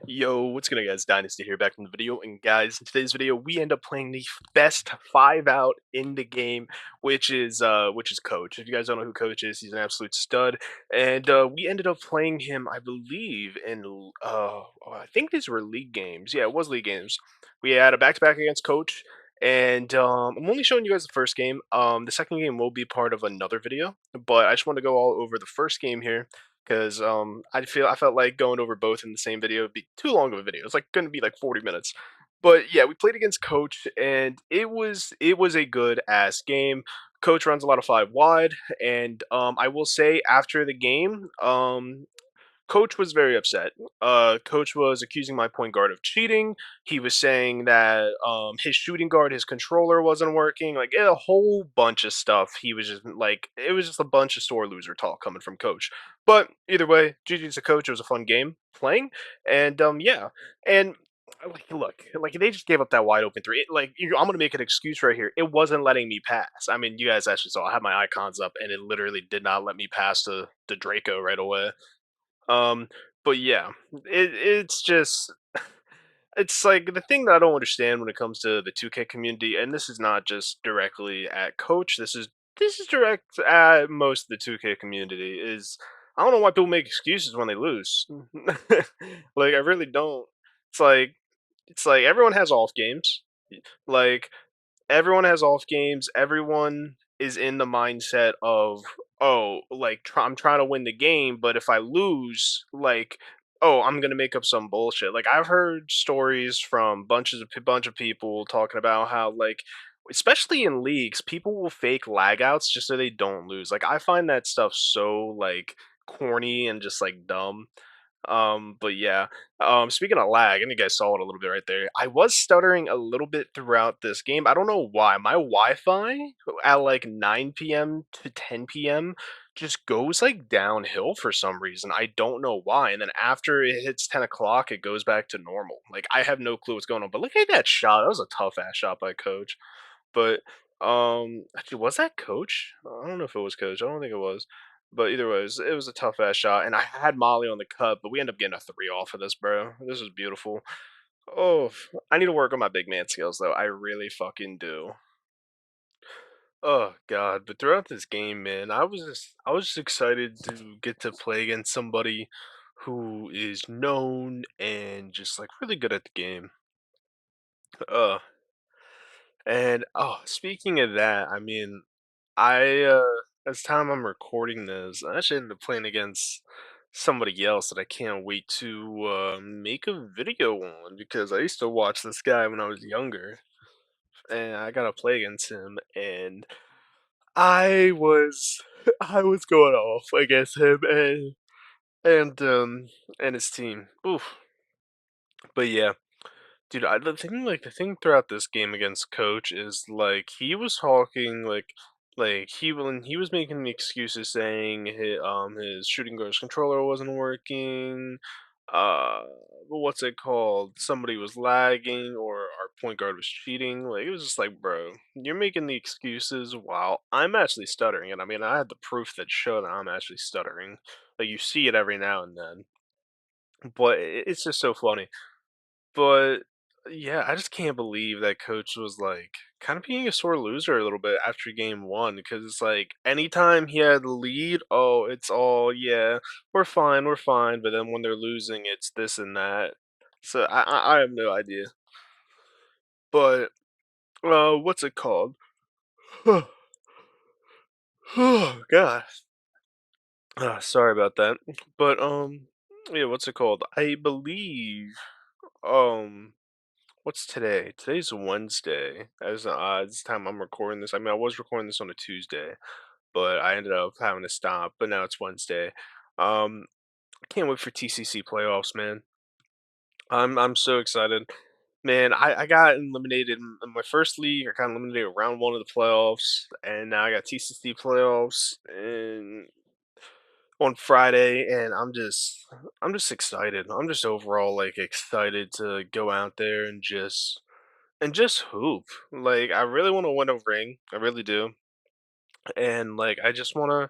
Yo, what's going on guys? Dynasty here back in the video. And guys, in today's video, we end up playing the best five out in the game, which is Coach. If you guys don't know who Coach is, he's an absolute stud. And we ended up playing him, I believe, in I think these were league games. Yeah, it was league games. We had a back-to-back against Coach. And I'm only showing you guys the first game. The second game will be part of another video, but I just want to go all over the first game here because I felt like going over both in the same video would be too long of a video. It's like going to be like 40 minutes. But yeah, we played against Coach, and it was a good ass game. Coach runs a lot of five wide, and I will say after the game, Coach was very upset. Coach was accusing my point guard of cheating. He was saying that his shooting guard, his controller wasn't working. Like a whole bunch of stuff. He was just like it was just a bunch of sore loser talk coming from Coach. But either way, GG's to Coach. It was a fun game playing, and yeah, and like look, like they just gave up that wide open three. I'm gonna make an excuse right here. It wasn't letting me pass. I mean, you guys actually saw I had my icons up, and it literally did not let me pass to the Draco right away. Um, but yeah, it's just it's like the thing that I don't understand when it comes to the 2K community, and this is not just directly at Coach. This is direct at most of the 2K community. Is I don't know why people make excuses when they lose. Like I really don't. It's like it's like everyone has off games. Like everyone has off games. Everyone is in the mindset of, oh, like I'm trying to win the game, but if I lose, like, oh, I'm gonna make up some bullshit. Like I've heard stories from bunch of people talking about how like, especially in leagues, people will fake lag outs just so they don't lose. Like I find that stuff so like corny and just like dumb. But yeah. Speaking of lag, and you guys saw it a little bit right there. I was stuttering a little bit throughout this game. I don't know why. My Wi-Fi at like 9 p.m. to 10 p.m. just goes like downhill for some reason. I don't know why. And then after it hits 10 o'clock, it goes back to normal. Like I have no clue what's going on. But look at that shot. That was a tough ass shot by Coach. But actually, was that Coach? I don't know if it was Coach. I don't think it was. But either way, it was a tough ass shot, and I had Molly on the cut, but we end up getting a three off of this, bro. This is beautiful. Oh, I need to work on my big man skills though. I really fucking do. Oh god, but throughout this game, man, I was just excited to get to play against somebody who is known and just like really good at the game. Uh, and oh, speaking of that, I mean, as time I'm recording this, I actually ended up playing against somebody else that I can't wait to make a video on because I used to watch this guy when I was younger, and I gotta play against him, and I was I was going off against him and his team. Oof. But yeah. Dude, the thing throughout this game against Coach is like he was talking like he was making the excuses saying his shooting guard's controller wasn't working. Uh, what's it called? Somebody was lagging or our point guard was cheating. Like it was just like, bro, you're making the excuses while I'm actually stuttering. And I mean, I had the proof that showed that I'm actually stuttering. Like you see it every now and then, but it's just so funny. But yeah, I just can't believe that coach was like kind of being a sore loser a little bit after game one because it's like anytime he had the lead, oh, it's all yeah, we're fine. But then when they're losing, it's this and that. So I have no idea. But what's it called? Oh God, sorry about that. But yeah, what's it called? I believe um what's today? Today's Wednesday. As this time I'm recording this. I mean, I was recording this on a Tuesday, but I ended up having to stop. But now it's Wednesday. I can't wait for TCC playoffs, man. I'm so excited, man. I got eliminated in my first league. I got eliminated round one of the playoffs, and now I got TCC playoffs and on Friday, and I'm just excited. I'm just overall like excited to go out there and just hoop. Like I really want to win a ring. I really do. And like I just wanna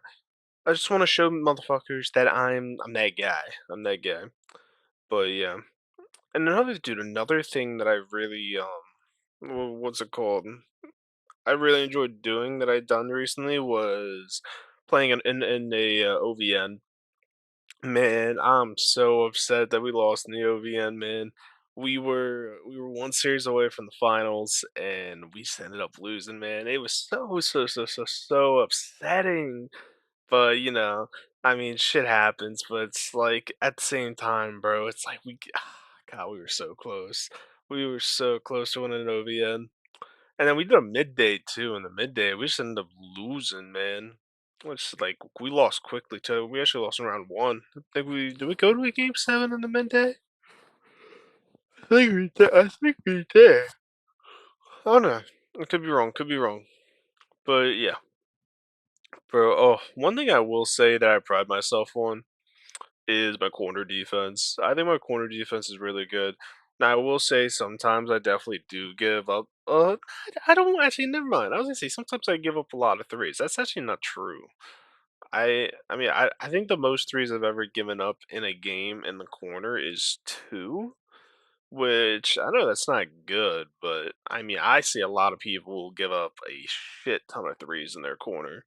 show motherfuckers that I'm that guy. I'm that guy. But yeah. And another thing that I really what's it called? I really enjoyed doing that I'd done recently was playing in a OVN. Man, I'm so upset that we lost in the OVN, man. We were one series away from the finals, and we just ended up losing, man. It was so upsetting. But I mean, shit happens. But it's like at the same time, bro. It's like God, we were so close. We were so close to winning an OVN. And then we did a midday too. In the midday, we just ended up losing, man. Which like we lost quickly too. We actually lost in round one. I think we did we go to a game 7 in the midday? I think we did. I think we did. Oh no, I could be wrong. Could be wrong. But yeah, bro. Oh, one thing I will say that I pride myself on is my corner defense. I think my corner defense is really good. Now I will say sometimes I definitely do give up. I don't actually. Never mind. I was gonna say sometimes I give up a lot of threes. That's actually not true. I mean I think the most threes I've ever given up in a game in the corner is two, which I know that's not good, but I mean I see a lot of people give up a shit ton of threes in their corner.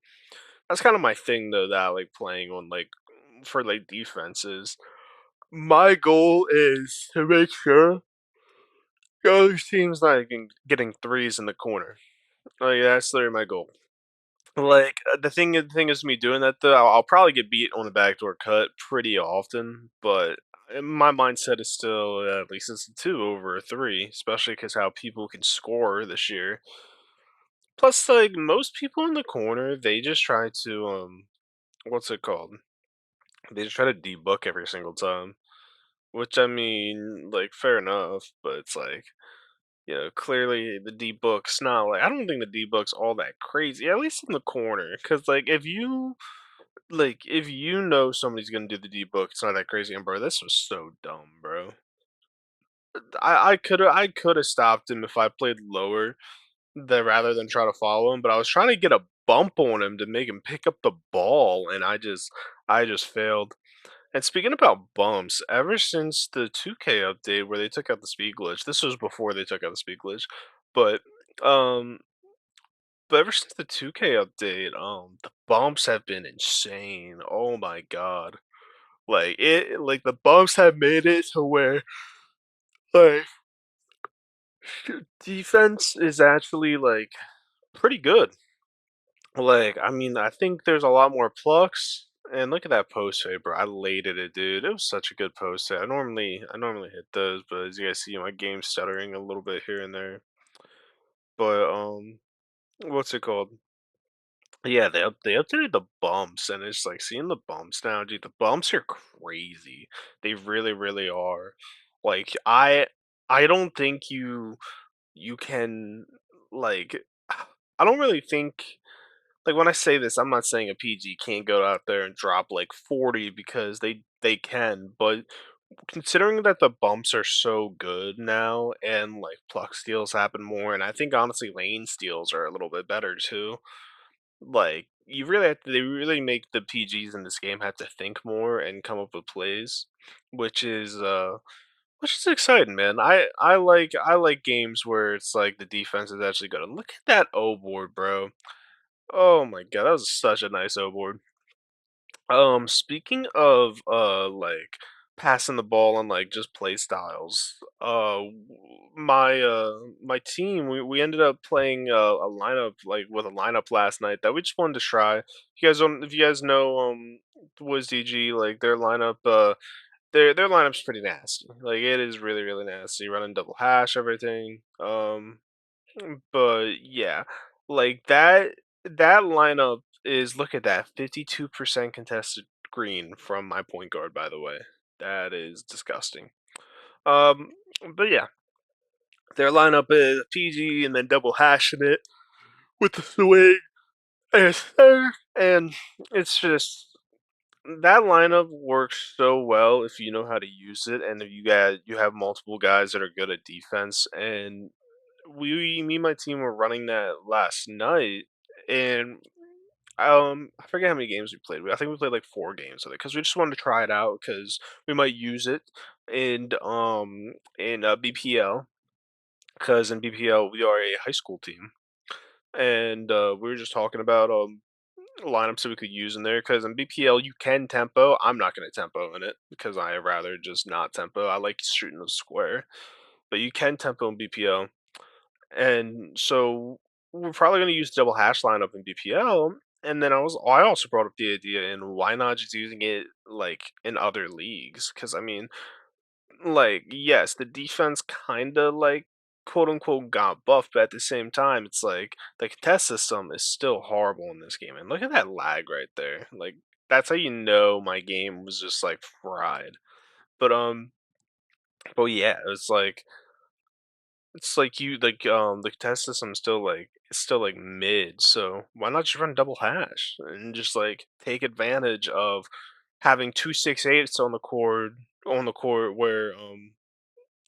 That's kind of my thing though that I like playing on like for like defenses. My goal is to make sure the other team's not getting threes in the corner. Like that's literally my goal. Like the thing is me doing that though. I'll probably get beat on a backdoor cut pretty often, but my mindset is still at least it's a two over a three, especially because how people can score this year. Plus, like most people in the corner, they just try to what's it called? They just try to debook every single time. Which I mean, like fair enough, but it's like clearly the debook's not like I don't think the debook's all that crazy, at least in the corner. Because if you know somebody's gonna do the debook, it's not that crazy. And bro, this was so dumb, bro. I could have stopped him if I played lower, rather than try to follow him. But I was trying to get a bump on him to make him pick up the ball, and I just failed. And speaking about bumps, ever since the 2K update where they took out the speed glitch, this was before they took out the speed glitch, but um, but ever since the 2K update, the bumps have been insane. Oh my god, like the bumps have made it to where like defense is actually like pretty good. Like, I mean, I think there's a lot more plucks. And look at that post fade, bro. I laid it, dude. It was such a good post fade. I normally hit those, but as you guys see, my game's stuttering a little bit here and there. But what's it called? Yeah, they updated the bumps, and it's like seeing the bumps now, dude. The bumps are crazy. They really are. Like I don't think you can like. I don't really think like when I say this, I'm not saying a PG can't go out there and drop like 40 because they can, but considering that the bumps are so good now and like pluck steals happen more, and I think honestly lane steals are a little bit better too. Like you really have to, they really make the PGs in this game have to think more and come up with plays, which is uh which is exciting, man. I like games where it's like the defense is actually good. Look at that O board, bro. Oh my god, that was such a nice O board. Speaking of like passing the ball and like just play styles, my team we ended up playing a lineup like with a lineup last night that we just wanted to try. If you guys know WizDG, like their lineup their lineup's pretty nasty. Like it is really nasty, running double hash everything. But yeah, like that lineup is look at that 52% contested green from my point guard, by the way. That is disgusting. Um but yeah, their lineup is PG and then double hashing it with the swing and and it's just that lineup works so well if you know how to use it and if you have multiple guys that are good at defense and me and my team were running that last night, and I forget how many games we played. I think we played like 4 games of it because we just wanted to try it out because we might use it. in BPL, because in BPL we are a high school team, and we were just talking about lineups that we could use in there. Because in BPL you can tempo. I'm not gonna tempo in it because I rather just not tempo. I like shooting the square, but you can tempo in BPL, and so we're probably gonna use double hash lineup in BPL. And then I also brought up the idea in why not just using it like in other leagues? Because I mean, like, yes, the defense kinda, like, quote unquote got buffed, but at the same time, it's like the contest system is still horrible in this game. And look at that lag right there. Like, that's how you know my game was just like fried. But yeah, it's like you the contest system is still like it's still like mid, so why not just run double hash and just like take advantage of having 2 6 8s on the court where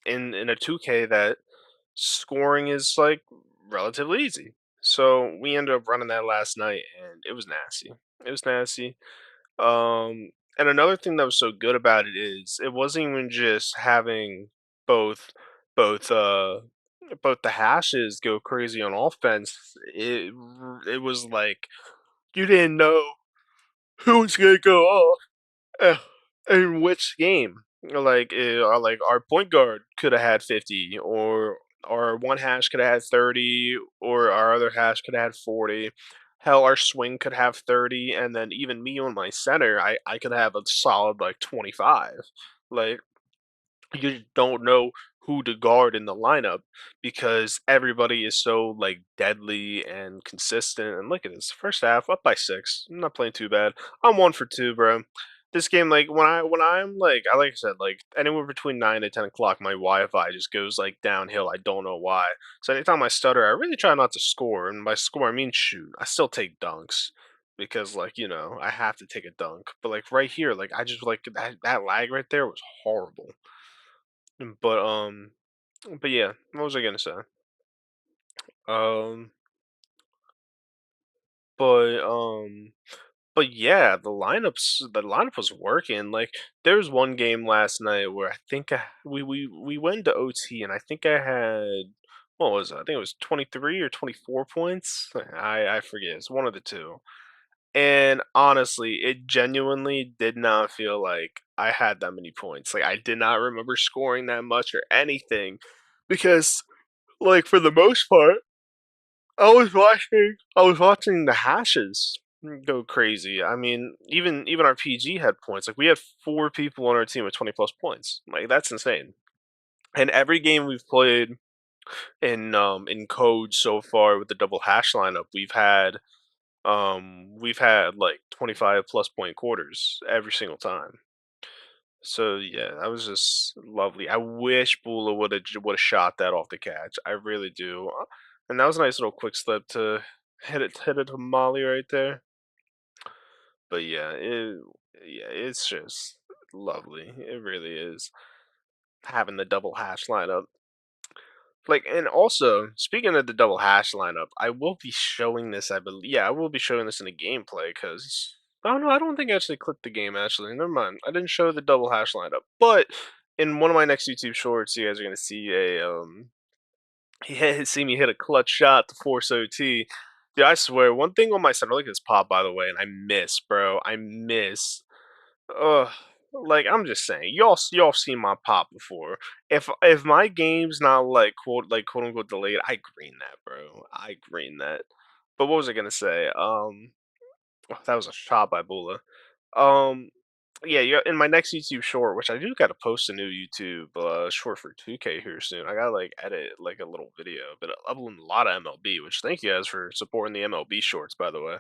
in a 2K that scoring is like relatively easy. So we ended up running that last night, and it was nasty. It was nasty. And another thing that was so good about it is it wasn't even just having both both uh both the hashes go crazy on offense. It was like you didn't know who was gonna go off uh, in which game. Like our point guard could have had 50, or our one hash could have had 30, or our other hash could have had 40. Hell, our swing could have 30, and then even me on my center, I could have a solid like 25. Like, you just don't know who to guard in the lineup because everybody is so like deadly and consistent. And look at this first half, up by 6. I'm not playing too bad. I'm 1 for 2, bro. This game, like when I'm like I said, like anywhere between 9 to 10 o'clock, my Wi-Fi just goes like downhill. I don't know why. So anytime I stutter, I really try not to score. And by score, I mean shoot. I still take dunks because like I have to take a dunk. But like right here, like I just like that lag right there was horrible. But yeah, what was I gonna say? Um, but yeah, the lineup was working. Like there was one game last night where I think we went to OT, and I think I had what was it? I think it was 23 or 24 points. I forget. It's one of the two. And honestly, it genuinely did not feel like I had that many points. Like I did not remember scoring that much or anything because like for the most part I was watching the hashes go crazy. I mean, even our PG had points. Like we had 4 people on our team with 20 plus points. Like that's insane. And every game we've played in code so far with the double hash lineup, we've had like 25 plus point quarters every single time. So yeah, that was just lovely. I wish Bula would have shot that off the catch. I really do. And that was a nice little quick slip to hit it to Molly right there. But yeah, it's just lovely. It really is having the double hash lineup. Like, and also speaking of the double hash lineup, I will be showing this. I believe, yeah, I will be showing this in a gameplay because oh no, I don't think I actually clicked the game. Actually, never mind. I didn't show the double hash lineup, but in one of my next YouTube shorts, you guys are gonna see see me hit a clutch shot to force OT. Dude, I swear, one thing on my center, look at this pop by the way, and I miss, bro. I miss. Ugh, like I'm just saying, y'all seen my pop before. If my game's not like quote unquote delayed, I green that, bro. I green that. But what was I gonna say? Oh, that was a shot by Bula. Um, yeah, in my next YouTube short, which I do got to post a new YouTube short for 2K here soon. I gotta like edit like a little video, but uploading a lot of MLB. Which thank you guys for supporting the MLB shorts, by the way.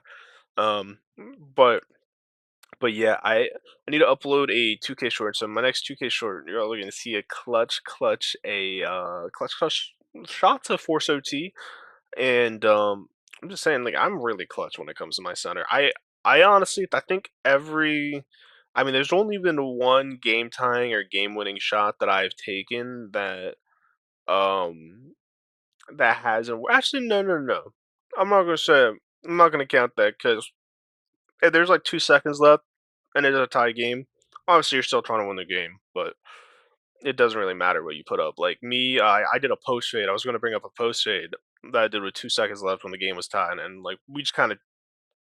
Um, but yeah, I need to upload a 2K short. So my next 2K short, you're all going to see a clutch shot to force OT, and I'm just saying, like I'm really clutch when it comes to my center. I honestly, I think I mean, there's only been one game tying or game winning shot that I've taken um that hasn't. Actually, no. I'm not gonna say. I'm not gonna count that because there's like 2 seconds left and it's a tie game. Obviously, you're still trying to win the game, but it doesn't really matter what you put up. Like me, I did a post fade. I was going to bring up a post fade that I did with 2 seconds left when the game was tied, and like we just kind of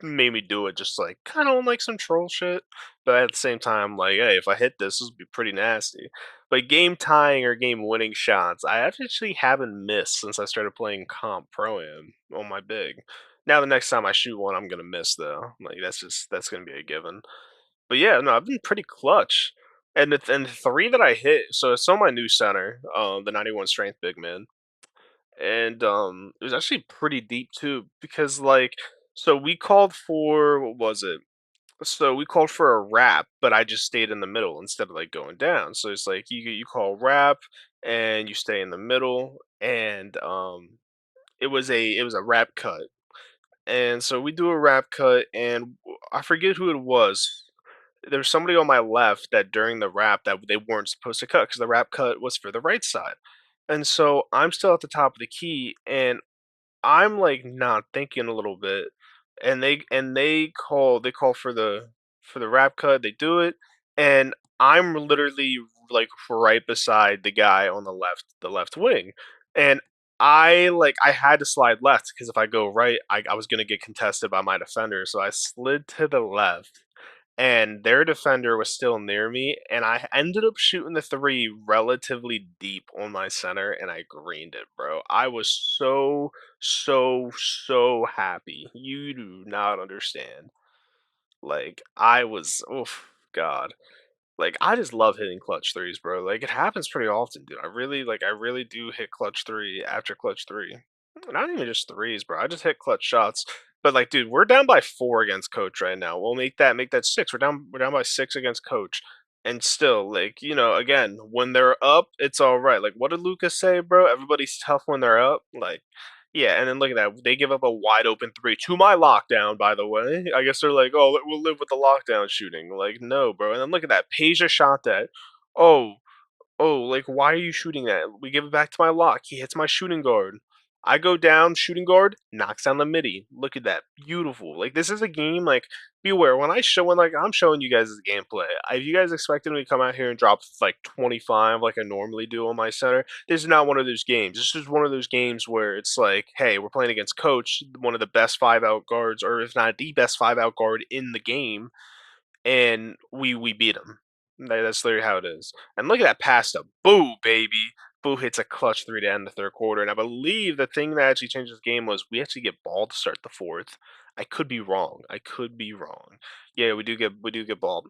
made me do it, just like kind of on like some troll shit. But at the same time, like, hey, if I hit this would be pretty nasty. But game tying or game winning shots, I actually haven't missed since I started playing comp pro am on my big. Now the next time I shoot one, I'm gonna miss though. Like that's gonna be a given. But yeah, no, I've been pretty clutch. And the three that I hit, so it's on my new center, the 91 strength big man, and it was actually pretty deep too because like, so we called for what was it? So we called for a wrap, but I just stayed in the middle instead of like going down. So it's like you call wrap and you stay in the middle, and it was a wrap cut, and so we do a wrap cut, and I forget who it was. There was somebody on my left that during the wrap that they weren't supposed to cut because the wrap cut was for the right side. And so I'm still at the top of the key, and I'm like not thinking a little bit, and they call for the wrap cut. They do it, and I'm literally like right beside the guy on the left wing, and I had to slide left because if I go right, I was gonna get contested by my defender, so I slid to the left, and their defender was still near me, and I ended up shooting the three relatively deep on my center, and I greened it, bro. I was so happy. You do not understand. Like I was, oof, God. Like I just love hitting clutch threes, bro. Like it happens pretty often, dude. I really do hit clutch three after clutch three. Not even just threes, bro. I just hit clutch shots. But like, dude, we're down by 4 against coach right now. We'll make that 6. We're down by 6 against coach. And still, like, again, when they're up, it's all right. Like, what did Lucas say, bro? Everybody's tough when they're up. Like, yeah, and then look at that. They give up a wide open three to my lockdown, by the way. I guess they're like, oh, we'll live with the lockdown shooting. Like, no, bro. And then look at that. Peja shot that. Oh, oh, like, why are you shooting that? We give it back to my lock. He hits my shooting guard. I go down, shooting guard, knocks down the midi. Look at that. Beautiful. Like, this is a game, like, beware. When I'm showing you guys the gameplay, if you guys expected me to come out here and drop, like, 25 like I normally do on my center, this is not one of those games. This is one of those games where it's like, hey, we're playing against Coach, one of the best 5 out guards, or if not the best 5 out guard in the game, and we beat him. That's literally how it is. And look at that pass to Boo, baby. Boo hits a clutch three to end the third quarter. And I believe the thing that actually changed this game was we actually get ball to start the fourth. I could be wrong. I could be wrong. Yeah, we do get ball.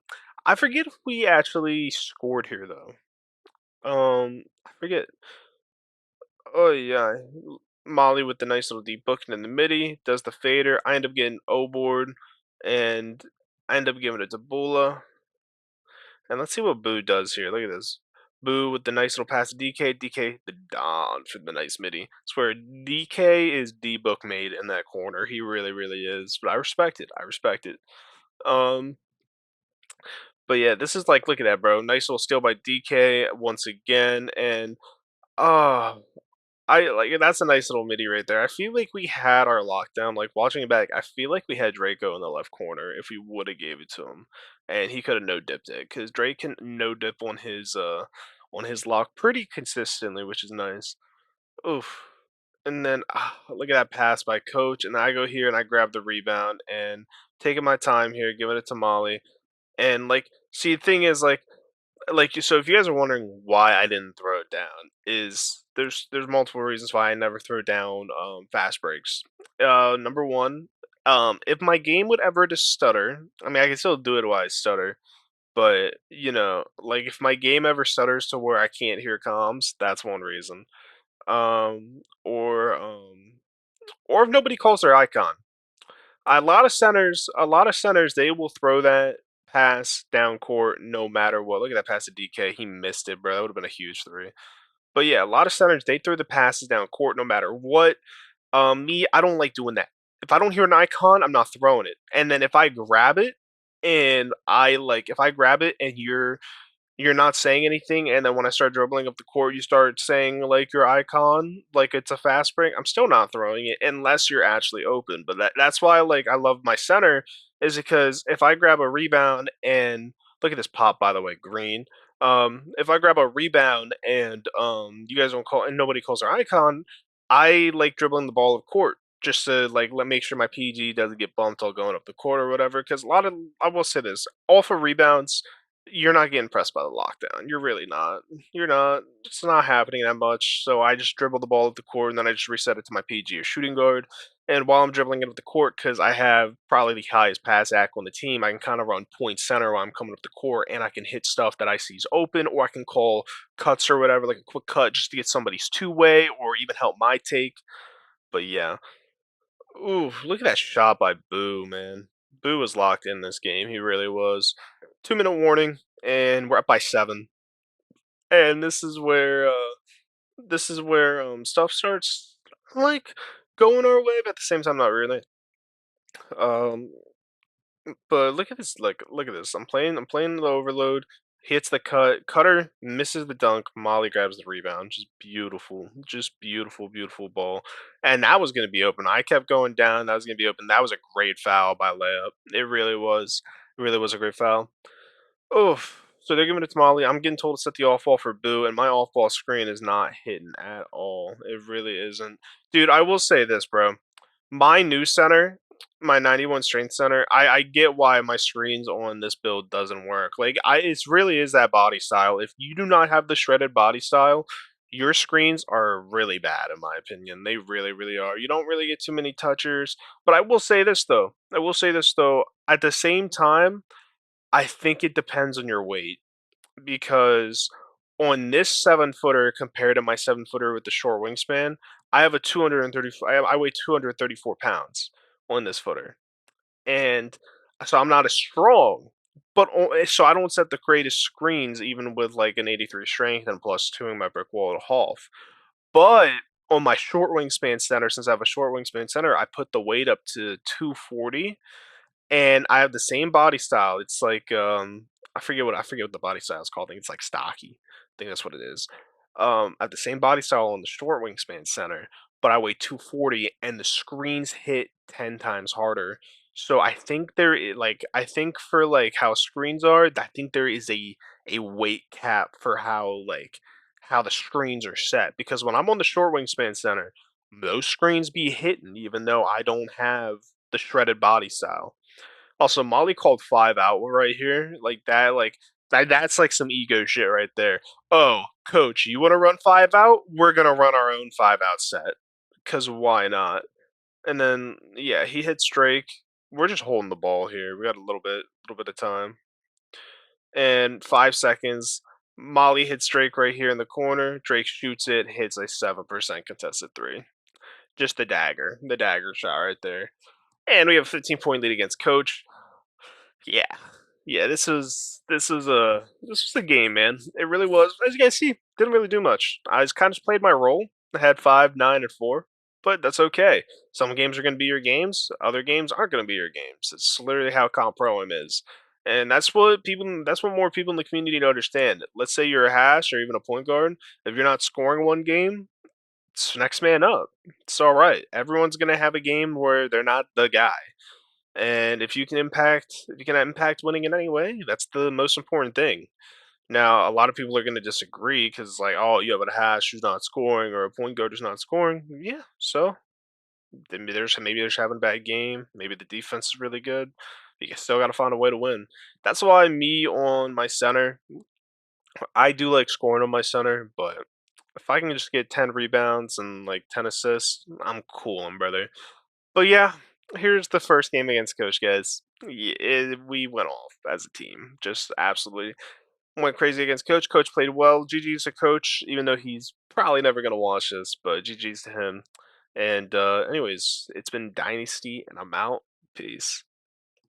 I forget if we actually scored here though. I forget. Oh yeah. Molly with the nice little deep booking in the midi, does the fader. I end up getting O board, and I end up giving it to Bula. And let's see what Boo does here. Look at this. Boo with the nice little pass to DK. DK the Don for the nice midi. I swear DK is D book made in that corner. He really, really is. But I respect it. I respect it. Um, but yeah, this is like, look at that, bro. Nice little steal by DK once again, and oh, I like that's a nice little midi right there. I feel like we had our lockdown. Like watching it back, I feel like we had Draco in the left corner if we would have gave it to him, and he could have no dipped it because Drake can no dip on his lock pretty consistently, which is nice. Oof. And then look at that pass by Coach, and I go here and I grab the rebound and taking my time here, giving it to Molly, and like see the thing is like so if you guys are wondering why I didn't throw it down, is there's multiple reasons why I never throw down fast breaks. Number one, if my game would ever just stutter, I mean I can still do it while I stutter, but like if my game ever stutters to where I can't hear comms, that's one reason. Um or um or if nobody calls their icon. A lot of centers, they will throw that pass down court no matter what. Look at that pass to DK. He missed it, bro. That would have been a huge three. But yeah, a lot of centers, they throw the passes down court no matter what. Me, I don't like doing that. If I don't hear an icon, I'm not throwing it. And then if I grab it if I grab it and you're not saying anything, and then when I start dribbling up the court, you start saying like your icon, like it's a fast break. I'm still not throwing it unless you're actually open. But that's why like I love my center is because if I grab a rebound and look at this pop by the way, green. If I grab a rebound and you guys don't call and nobody calls their icon, I like dribbling the ball of court just to like let make sure my PG doesn't get bumped while going up the court or whatever. Because a lot of I will say this, all for rebounds, you're not getting pressed by the lockdown. You're really not. You're not. It's not happening that much. So I just dribble the ball up the court and then I just reset it to my PG or shooting guard. And while I'm dribbling it up the court, because I have probably the highest pass act on the team, I can kind of run point center while I'm coming up the court, and I can hit stuff that I see is open, or I can call cuts or whatever, like a quick cut, just to get somebody's two way, or even help my take. But yeah, ooh, look at that shot by Boo, man. Boo was locked in this game. He really was. 2 minute warning, and we're up by 7. And this is where stuff starts like going our way, but at the same time, not really. Um, But look at this, like look at this. I'm playing the overload. Hits the cut. Cutter misses the dunk. Molly grabs the rebound. Just beautiful. Just beautiful, beautiful ball. And that was gonna be open. I kept going down. That was gonna be open. That was a great foul by layup. It really was. It really was a great foul. Oof. So they're giving it to Molly. I'm getting told to set the off ball for Boo, and my off ball screen is not hitting at all. It really isn't. Dude, I will say this, bro. My new center, my 91 strength center, I get why my screens on this build doesn't work. Like it really is that body style. If you do not have the shredded body style, your screens are really bad in my opinion. They really, really are. You don't really get too many touchers. But I will say this though. I will say this though. At the same time, I think it depends on your weight because on this 7 footer compared to my 7 footer with the short wingspan, I have a 230. I weigh 234 pounds on this footer, and so I'm not as strong. But so I don't set the greatest screens even with like an 83 strength and plus two in my brick wall at half. But on my short wingspan center, since I have a short wingspan center, I put the weight up to 240 and I have the same body style. It's like I forget what the body style is called. I think it's like stocky. I think that's what it is. I have the same body style on the short wingspan center, but I weigh 240, and the screens hit 10 times harder. So I think I think for like how screens are, I think there is a weight cap for how the screens are set. Because when I'm on the short wingspan center, those screens be hitting, even though I don't have the shredded body style. Also, Molly called 5 out right here. That's like some ego shit right there. Oh, coach, you want to run 5 out? We're going to run our own 5 out set. Cuz why not? And then yeah, he hits Drake. We're just holding the ball here. We got a little bit of time. And 5 seconds. Molly hits Drake right here in the corner. Drake shoots it, hits a 7% contested 3. Just the dagger shot right there. And we have a 15-point lead against coach. Yeah. Yeah, this was a game, man. It really was. As you guys see, didn't really do much. I just kind of played my role. I had 5, 9, and 4, but that's okay. Some games are going to be your games. Other games aren't going to be your games. It's literally how comp pro is, and that's what people. That's what more people in the community need to understand. Let's say you're a hash or even a point guard. If you're not scoring one game, it's next man up. It's all right. Everyone's going to have a game where they're not the guy. And if you can impact winning in any way, that's the most important thing. Now, a lot of people are going to disagree because it's like, oh, you have a hash who's not scoring or a point guard who's not scoring. Yeah, so then maybe they're just having a bad game. Maybe the defense is really good. But you still got to find a way to win. That's why me on my center, I do like scoring on my center, but if I can just get 10 rebounds and like 10 assists, I'm cool, brother. But yeah, here's the first game against Coach, guys. We went off as a team, just absolutely went crazy against Coach. Coach played well. GG's to Coach, even though he's probably never gonna watch this, but GG's to him. And anyways, it's been Dynasty, and I'm out. Peace.